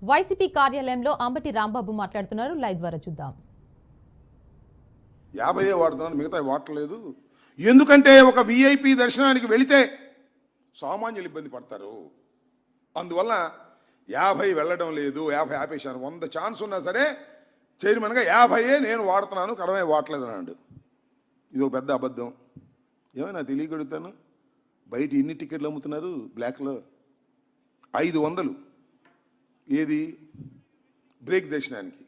YCP కార్యాలయంలో అంబటి రాంబాబు మాట్లాడుతున్నారు. Live ద్వారా చూద్దాం. 50 వాడుతున్నాను, మిగతా వాడలేదు. ఎందుకంటే ఒక విఐపి దర్శనానికి వెళితే సామాన్యులు ఇబ్బంది పడతారు. అందువల్ల 50 వెళ్ళడం లేదు, 50 ఆపేశాను. 100 ఛాన్స్ ఉన్నా సరే చైర్మన్గా 50 నేను వాడుతున్నాను, కడమే వాడలేదు అన్నాడు. ఇది ఒక పెద్ద అబద్ధం. ఏమైనా తెలియగలుగుతాను. బయట ఎన్ని టికెట్లు అమ్ముతున్నారు బ్లాక్లో? 500 ఏది బ్రేక్ దర్శనానికి,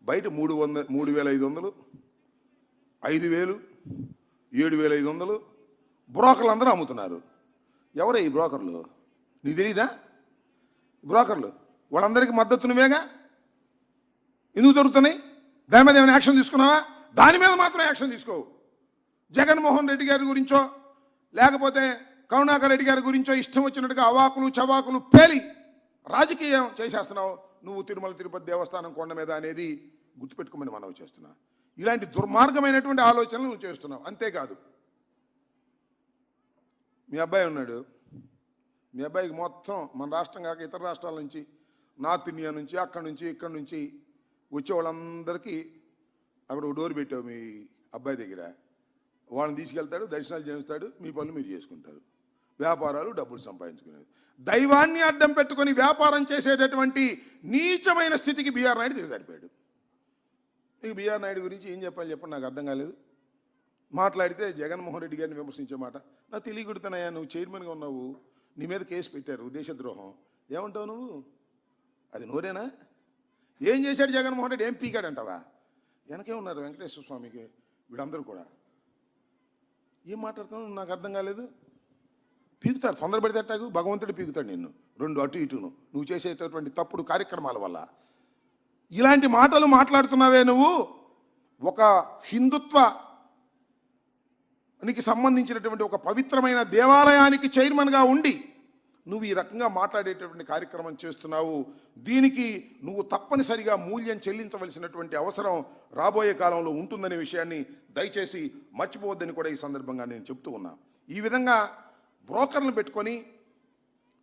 బయట 3,500, 5,000, 7,500 బ్రోకర్లు అందరూ అమ్ముతున్నారు. ఎవరే ఈ బ్రోకర్లు? నీకు తెలీదా? బ్రోకర్లు వాళ్ళందరికీ మద్దతు నువ్వేగా. ఎందుకు దొరుకుతున్నాయి? దాని మీద ఏమైనా యాక్షన్ తీసుకున్నావా? దాని మీద మాత్రం యాక్షన్ తీసుకోవు. జగన్మోహన్ రెడ్డి గారి గురించో లేకపోతే కరుణాకర్ రెడ్డి గారి గురించో ఇష్టం వచ్చినట్టుగా అవాకులు చవాకులు పేలి రాజకీయం చేసేస్తున్నావు. నువ్వు తిరుమల తిరుపతి దేవస్థానం కొండ మీద అనేది గుర్తుపెట్టుకోమని మనవి చేస్తున్నా. ఇలాంటి దుర్మార్గమైనటువంటి ఆలోచనలు నువ్వు చేస్తున్నావు. అంతేకాదు, మీ అబ్బాయి ఉన్నాడు. మీ అబ్బాయికి మొత్తం మన రాష్ట్రం కాక ఇతర రాష్ట్రాల నుంచి, నార్త్ ఇండియా నుంచి, అక్కడి నుంచి ఇక్కడి నుంచి వచ్చే వాళ్ళందరికీ అక్కడ ఒక డోర్ పెట్టావు మీ అబ్బాయి దగ్గర. వాళ్ళని తీసుకెళ్తాడు, దర్శనాలు చేస్తాడు, మీ పనులు మీరు చేసుకుంటారు. వ్యాపారాలు, డబ్బులు సంపాదించుకునేది. దైవాన్ని అడ్డం పెట్టుకొని వ్యాపారం చేసేటటువంటి నీచమైన స్థితికి బీఆర్ నాయుడు దిగజారిపోయాడు. నీకు బీఆర్ నాయుడు గురించి ఏం చెప్పాలి చెప్పండి, నాకు అర్థం కాలేదు. మాట్లాడితే జగన్మోహన్ రెడ్డి గారిని విమర్శించే మాట నాకు తెలియకుడుతున్నాయా. నువ్వు చైర్మన్గా ఉన్నావు, నీ మీద కేసు పెట్టారు, దేశద్రోహం. ఏమంటావు నువ్వు? అది నోరేనా? ఏం చేశాడు జగన్మోహన్ రెడ్డి? ఏం పీకాడంటావా? వెనకే ఉన్నారు వెంకటేశ్వర స్వామికి వీళ్ళందరూ కూడా. ఏం మాట్లాడుతున్నావు నాకు అర్థం కాలేదు. పీకుతారు, తొందరపడితేటాకు భగవంతుడు పీకుతాడు నిన్ను, 2 అటు ఇటును నువ్వు చేసేటటువంటి తప్పుడు కార్యక్రమాల వల్ల. ఇలాంటి మాటలు మాట్లాడుతున్నావే నువ్వు. ఒక హిందుత్వానికి సంబంధించినటువంటి ఒక పవిత్రమైన దేవాలయానికి చైర్మన్గా ఉండి నువ్వు ఈ రకంగా మాట్లాడేటటువంటి కార్యక్రమం చేస్తున్నావు. దీనికి నువ్వు తప్పనిసరిగా మూల్యం చెల్లించవలసినటువంటి అవసరం రాబోయే కాలంలో ఉంటుందనే విషయాన్ని దయచేసి మర్చిపోవద్దని కూడా ఈ సందర్భంగా నేను చెప్తూ ఉన్నా. ఈ విధంగా బ్రోకర్లను పెట్టుకొని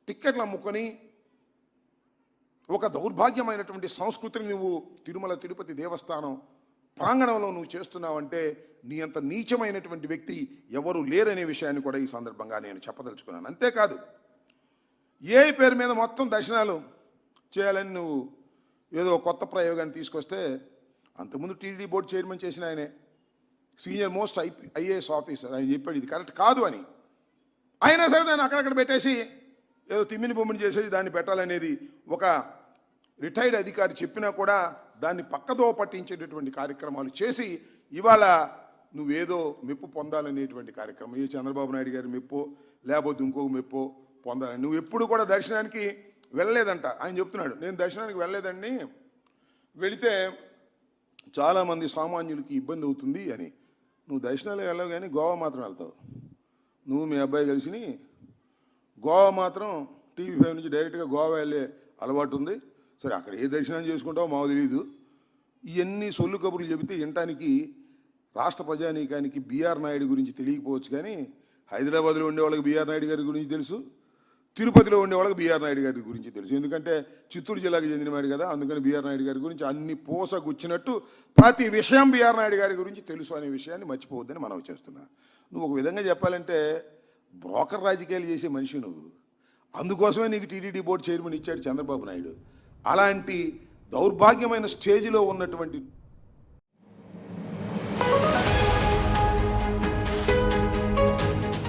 టిక్కెట్లు అమ్ముకొని ఒక దౌర్భాగ్యమైనటువంటి సంస్కృతిని నువ్వు తిరుమల తిరుపతి దేవస్థానం ప్రాంగణంలో నువ్వు చేస్తున్నావంటే నీ అంత నీచమైనటువంటి వ్యక్తి ఎవరు లేరనే విషయాన్ని కూడా ఈ సందర్భంగా నేను చెప్పదలుచుకున్నాను. అంతేకాదు, ఏ పేరు మీద మొత్తం దర్శనాలు చేయాలని నువ్వు ఏదో కొత్త ప్రయోగాన్ని తీసుకొస్తే, అంతకుముందు టీటీడీ బోర్డు చైర్మన్ చేసిన ఆయనే, సీనియర్ మోస్ట్ ఐఏఎస్ ఆఫీసర్, ఆయన చెప్పాడు ఇది కరెక్ట్ కాదు అని. అయినా సరే దాన్ని అక్కడక్కడ పెట్టేసి ఏదో తిమ్మిని బొమ్మిని చేసేసి దాన్ని పెట్టాలనేది ఒక రిటైర్డ్ అధికారి చెప్పినా కూడా దాన్ని పక్కదో పట్టించేటటువంటి కార్యక్రమాలు చేసి ఇవాళ నువ్వేదో మెప్పు పొందాలనేటువంటి కార్యక్రమం, ఈ చంద్రబాబు నాయుడు గారి మెప్పో లేకపోతే ఇంకొక మెప్పో పొందాలని. నువ్వు ఎప్పుడు కూడా దర్శనానికి వెళ్ళలేదంట. ఆయన చెప్తున్నాడు, నేను దర్శనానికి వెళ్ళలేదండి, వెళితే చాలామంది సామాన్యులకి ఇబ్బంది అవుతుంది అని. నువ్వు దర్శనాలు వెళ్ళవు కానీ గోవా మాత్రం వెళ్తావు. నువ్వు మీ అబ్బాయి కలిసి గోవా మాత్రం TV5 నుంచి డైరెక్ట్గా గోవా వెళ్ళే అలవాటు ఉంది. సరే, అక్కడ ఏ దర్శనం చేసుకుంటావో మాకు తెలియదు. ఇవన్నీ సొల్లు కబుర్లు చెబితే వినటానికి రాష్ట్ర ప్రజానీకానికి బీఆర్ నాయుడు గురించి తెలియకపోవచ్చు, కానీ హైదరాబాద్లో ఉండే వాళ్ళకి బీఆర్ నాయుడు గారి గురించి తెలుసు, తిరుపతిలో ఉండే వాళ్ళకి బీఆర్ నాయుడు గారి గురించి తెలుసు. ఎందుకంటే చిత్తూరు జిల్లాకు చెందినవాడు కదా, అందుకని బీఆర్ నాయుడు గారి గురించి అన్ని పోసగుచ్చినట్టు ప్రతి విషయం బీఆర్ నాయుడు గారి గురించి తెలుసు అనే విషయాన్ని మర్చిపోవద్దని మనవి చేస్తున్నా. నువ్వు ఒక విధంగా చెప్పాలంటే బ్రోకర్ రాజకీయాలు చేసే మనిషి నువ్వు. అందుకోసమే నీకు టీటీడీ బోర్డు చైర్మన్ ఇచ్చాడు చంద్రబాబు నాయుడు. అలాంటి దౌర్భాగ్యమైన స్టేజ్లో ఉన్నటువంటి